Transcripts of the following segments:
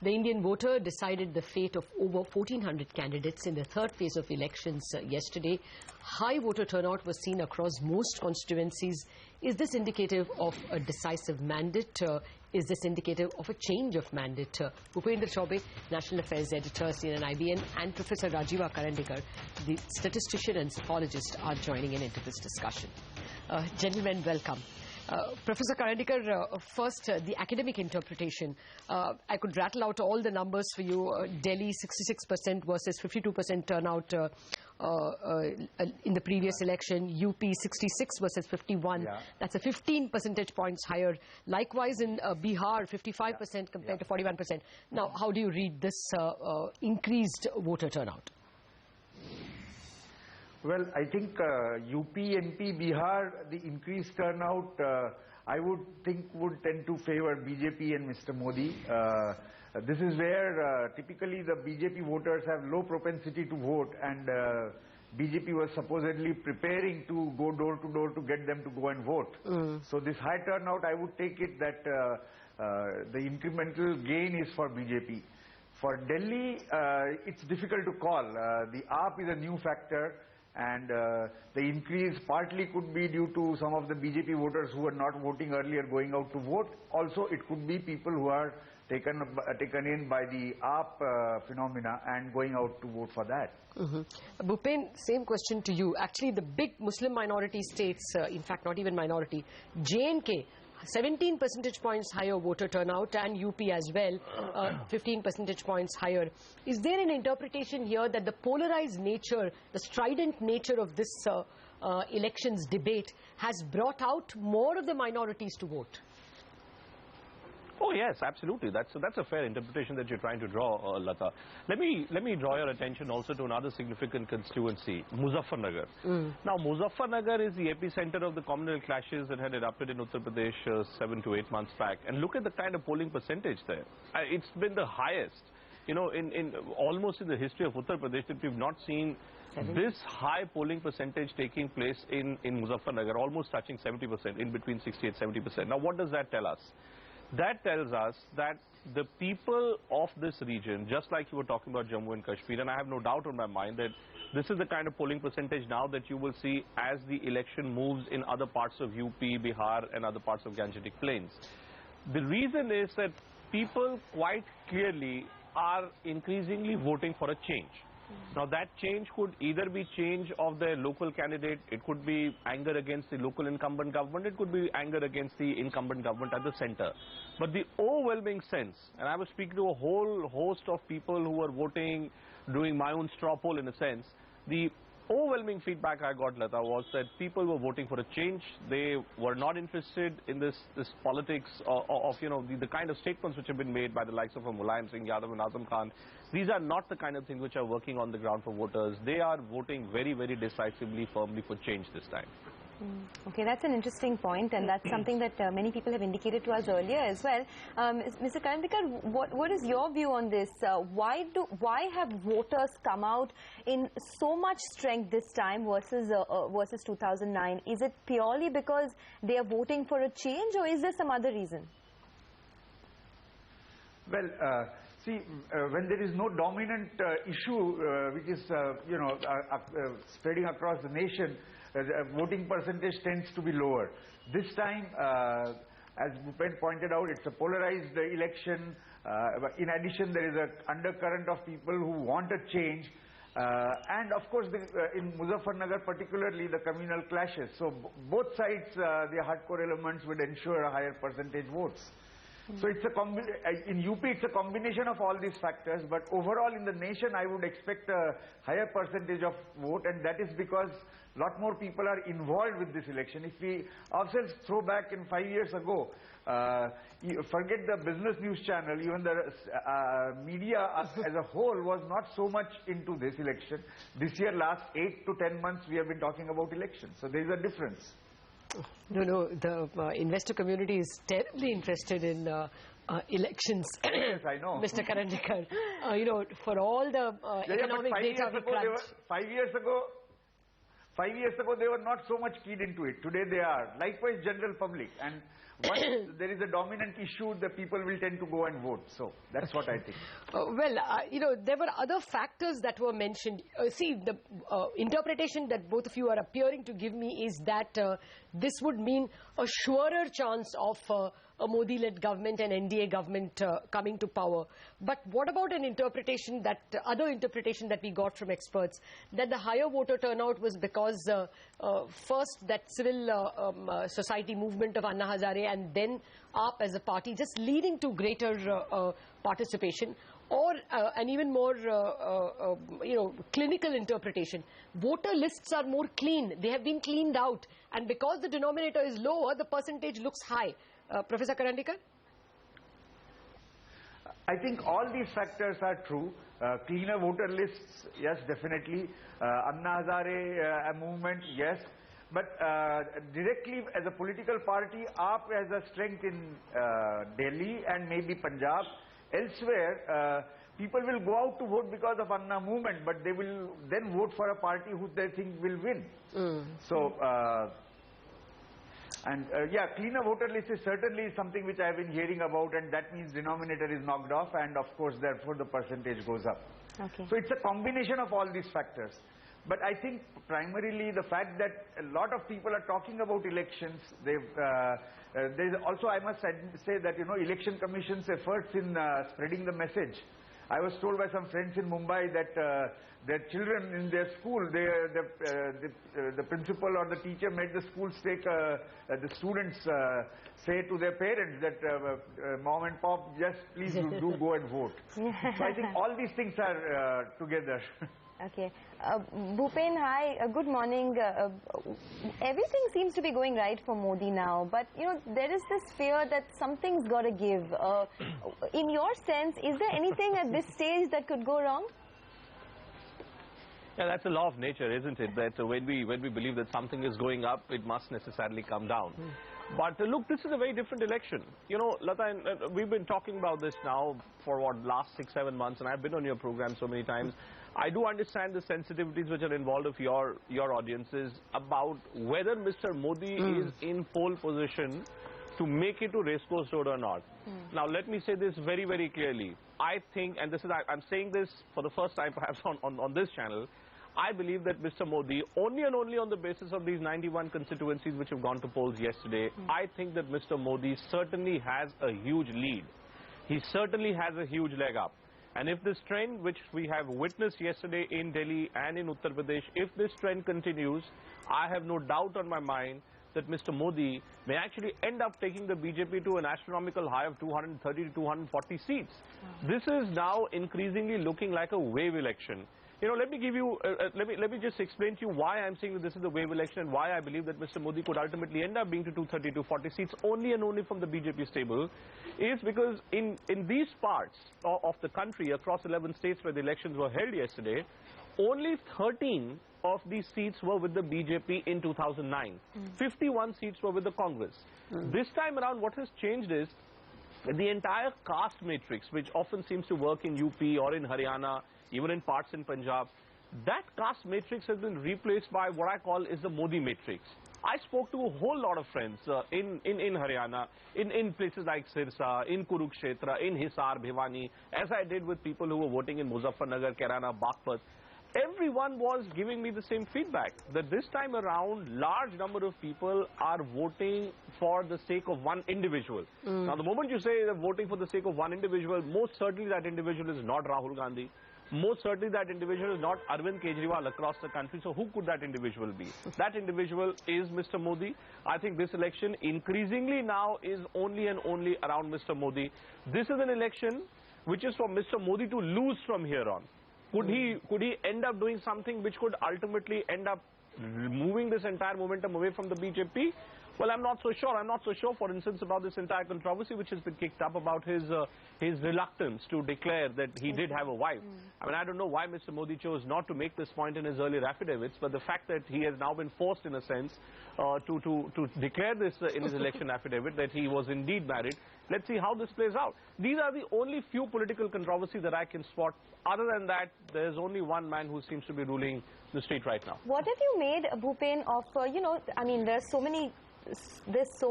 The Indian voter decided the fate of over 1,400 candidates in the third phase of elections yesterday. High voter turnout was seen across most constituencies. Is this indicative of a decisive mandate? Is this indicative of a change of mandate? Bhupendra Chaubey, National Affairs Editor, CNN IBN, and Professor Rajeeva Karandikar, the statistician and psychologist, are joining in into this discussion. Gentlemen, welcome. Professor Karandikar, first, the academic interpretation. I could rattle out all the numbers for you. Delhi, 66% versus 52% turnout in the previous election. UP, 66 versus 51. Yeah. That's a 15 percentage points higher. Likewise, in Bihar, 55% compared to 41%. Now, how do you read this increased voter turnout? Well, I think UP, MP, Bihar, the increased turnout, I would think would tend to favor BJP and Mr. Modi. This is where typically the BJP voters have low propensity to vote, and BJP was supposedly preparing to go door to door to get them to go and vote. So this high turnout, I would take it that the incremental gain is for BJP. For Delhi, it's difficult to call. The AAP is a new factor. And the increase partly could be due to some of the BJP voters who were not voting earlier going out to vote. Also, it could be people who are taken in by the AAP phenomena and going out to vote for that. Bhupen, same question to you. Actually, the big Muslim minority states, in fact, not even minority, J&K, 17 percentage points higher voter turnout, and UP as well, 15 percentage points higher. Is there an interpretation here that the polarized nature, the strident nature of this elections debate has brought out more of the minorities to vote? Oh yes, absolutely. That's a fair interpretation that you're trying to draw, Lata. Let me draw your attention also to another significant constituency, Muzaffarnagar. Now, Muzaffarnagar is the epicenter of the communal clashes that had erupted in Uttar Pradesh 7 to 8 months back. And look at the kind of polling percentage there. It's been the highest, you know, in almost in the history of Uttar Pradesh, that we've not seen this high polling percentage taking place in Muzaffarnagar, almost touching 70%, in between 68 and 70%. Now, what does that tell us? That tells us that the people of this region, just like you were talking about Jammu and Kashmir, and I have no doubt on my mind that this is the kind of polling percentage now that you will see as the election moves in other parts of UP, Bihar and other parts of Gangetic Plains. The reason is that people quite clearly are increasingly voting for a change. Now, that change could either be change of their local candidate, it could be anger against the local incumbent government, it could be anger against the incumbent government at the center. But the overwhelming sense, and I was speaking to a whole host of people who were voting, doing my own straw poll in a sense, the overwhelming feedback I got, Lata, was that people were voting for a change. They were not interested in this politics of you know, the kind of statements which have been made by the likes of Mulayam Singh Yadav and Azam Khan. These are not the kind of things which are working on the ground for voters. They are voting very, very decisively, firmly for change this time. Okay, that's an interesting point, and that's something that many people have indicated to us earlier as well. Mr. Karandikar, what is your view on this? Why have voters come out in so much strength this time versus 2009? Is it purely because they are voting for a change, or is there some other reason? Well, see, when there is no dominant issue which is, you know, spreading across the nation, voting percentage tends to be lower. This time, as Bhupen pointed out, it's a polarized election. In addition, there is an undercurrent of people who want a change. And of course, in Muzaffarnagar particularly, the communal clashes. So both sides, the hardcore elements would ensure a higher percentage votes. So it's in UP, it's a combination of all these factors, but overall in the nation, I would expect a higher percentage of vote, and that is because a lot more people are involved with this election. If we ourselves throw back in 5 years ago, forget the business news channel, even the media as a whole was not so much into this election. This year, last 8 to 10 months, we have been talking about elections. So there is a difference. No, the investor community is terribly interested in elections. Yes, I know. Mr. Karandikar, you know, for all the economic data we crunch. 5 years ago, they were not so much keyed into it. Today, they are. Likewise, general public. And once there is a dominant issue, the people will tend to go and vote. So that's what I think. You know, there were other factors that were mentioned. See, the interpretation that both of you are appearing to give me is that this would mean a surer chance of a Modi-led government and NDA government coming to power. But what about an interpretation that, other interpretation that we got from experts, that the higher voter turnout was because first that civil society movement of Anna Hazare and then AAP as a party just leading to greater participation, or an even more clinical interpretation. Voter lists are more clean. They have been cleaned out. And because the denominator is lower, the percentage looks high. Professor Karandikar? I think all these factors are true. Cleaner voter lists, yes, definitely. Anna Hazare movement, yes. But directly as a political party, AAP has a strength in Delhi and maybe Punjab. Elsewhere, people will go out to vote because of Anna movement, but they will then vote for a party who they think will win. So, yeah, cleaner voter list is certainly something which I have been hearing about, and that means denominator is knocked off, and of course, therefore, the percentage goes up. Okay. So it's a combination of all these factors. But I think primarily the fact that a lot of people are talking about elections, there's also, I must say that, you know, election commission's efforts in spreading the message. I was told by some friends in Mumbai that their children in their school, the principal or the teacher made the schools take, the students say to their parents that mom and pop, just please do go and vote. So I think all these things are together. Okay. Bhupen, hi. Good morning. Everything seems to be going right for Modi now, but you know, there is this fear that something's got to give. In your sense, is there anything at this stage that could go wrong? Yeah, that's a law of nature, isn't it? That when we believe that something is going up, it must necessarily come down. But look, this is a very different election. You know, Lata, we've been talking about this now for what, last 6-7 months, and I've been on your program so many times. I do understand the sensitivities which are involved of your audiences about whether Mr. Modi is in pole position to make it to Racecourse Road or not. Now, let me say this very, very clearly. I think, and this is, I'm saying this for the first time perhaps on this channel, I believe that Mr. Modi, only and only on the basis of these 91 constituencies which have gone to polls yesterday, I think that Mr. Modi certainly has a huge lead. He certainly has a huge leg up. And if this trend which we have witnessed yesterday in Delhi and in Uttar Pradesh, if this trend continues, I have no doubt on my mind that Mr. Modi may actually end up taking the BJP to an astronomical high of 230 to 240 seats. This is now increasingly looking like a wave election. You know, let me give you, let me just explain to you why I'm saying that this is a wave election and why I believe that Mr. Modi could ultimately end up being to 230 to 40 seats only and only from the BJP stable, is because in these parts of the country, across 11 states where the elections were held yesterday, only 13 of these seats were with the BJP in 2009. 51 seats were with the Congress. This time around, what has changed is the entire caste matrix, which often seems to work in UP or in Haryana, even in parts in Punjab, that caste matrix has been replaced by what I call is the Modi matrix. I spoke to a whole lot of friends in Haryana, in places like Sirsa, in Kurukshetra, in Hisar, Bhiwani, as I did with people who were voting in Muzaffarnagar, Kairana, Baghpat. Everyone was giving me the same feedback, that this time around, large number of people are voting for the sake of one individual. Now, the moment you say they're voting for the sake of one individual, most certainly that individual is not Rahul Gandhi. Most certainly that individual is not Arvind Kejriwal across the country. So who could that individual be? That individual is Mr. Modi. I think this election increasingly now is only and only around Mr. Modi. This is an election which is for Mr. Modi to lose from here on. Could he end up doing something which could ultimately end up moving this entire momentum away from the BJP? Well, I'm not so sure. I'm not so sure, for instance, about this entire controversy which has been kicked up about his reluctance to declare that he did have a wife. I mean, I don't know why Mr. Modi chose not to make this point in his earlier affidavits, but the fact that he has now been forced, in a sense, to declare this in his election affidavit, that he was indeed married. Let's see how this plays out. These are the only few political controversies that I can spot. Other than that, there's only one man who seems to be ruling the street right now. What have you made, Bhupen, of, you know, I mean, there's so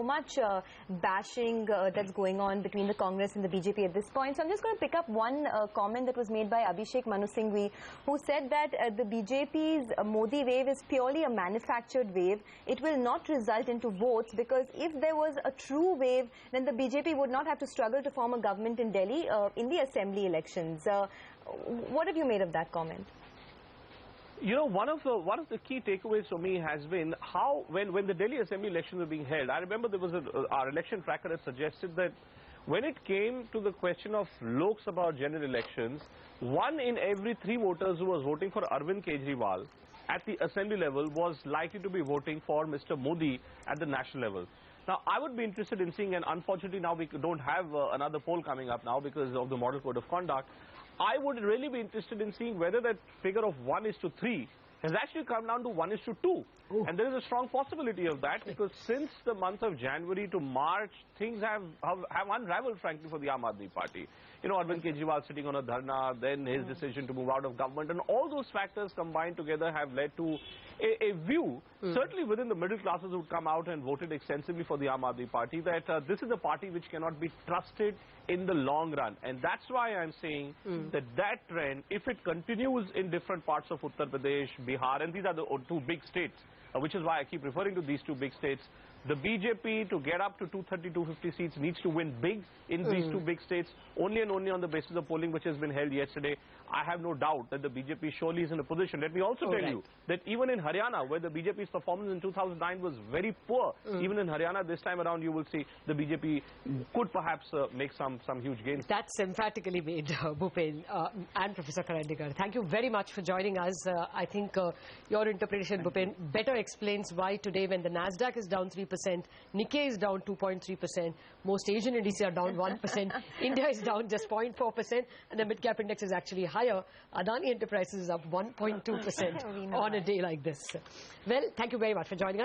much bashing that's going on between the Congress and the BJP at this point. So I'm just going to pick up one comment that was made by Abhishek Manu Singhvi, who said that the BJP's Modi wave is purely a manufactured wave. It will not result into votes, because if there was a true wave, then the BJP would not have to struggle to form a government in Delhi in the assembly elections. What have you made of that comment? You know, one of the key takeaways for me has been how, when the Delhi Assembly elections were being held, I remember there was our election tracker had suggested that when it came to the question of Lok Sabha general elections, 1 in every 3 voters who was voting for Arvind Kejriwal at the assembly level was likely to be voting for Mr. Modi at the national level. Now, I would be interested in seeing, and unfortunately now we don't have another poll coming up now because of the Model Code of Conduct. I would really be interested in seeing whether that figure of 1:3 has actually come down to 1:2. Ooh. And there is a strong possibility of that, because since the month of January to March, things have unraveled, frankly, for the Aam Aadmi Party. You know, Arvind Kejriwal sitting on a dharna, then his decision to move out of government, and all those factors combined together have led to a view, certainly within the middle classes who come out and voted extensively for the Aam Aadmi Party, that this is a party which cannot be trusted in the long run. And that's why I'm saying that trend, if it continues in different parts of Uttar Pradesh, Bihar, and these are the 2 big states, which is why I keep referring to these 2 big states, the BJP, to get up to 230, 250 seats, needs to win big in these 2 big states, only and only on the basis of polling which has been held yesterday. I have no doubt that the BJP surely is in a position. Let me also tell you that even in Haryana, where the BJP's performance in 2009 was very poor, even in Haryana this time around, you will see the BJP could perhaps make some huge gains. That's emphatically made, Bhupen and Professor Karandikar. Thank you very much for joining us. I think your interpretation, Bhupen, better explains why today, when the Nasdaq is down 3%, Nikkei is down 2.3%, most Asian indices are down 1%, India is down just 0.4%, and the mid-cap index is actually higher. Adani Enterprises is up 1.2% on a day like this. Well, thank you very much for joining us.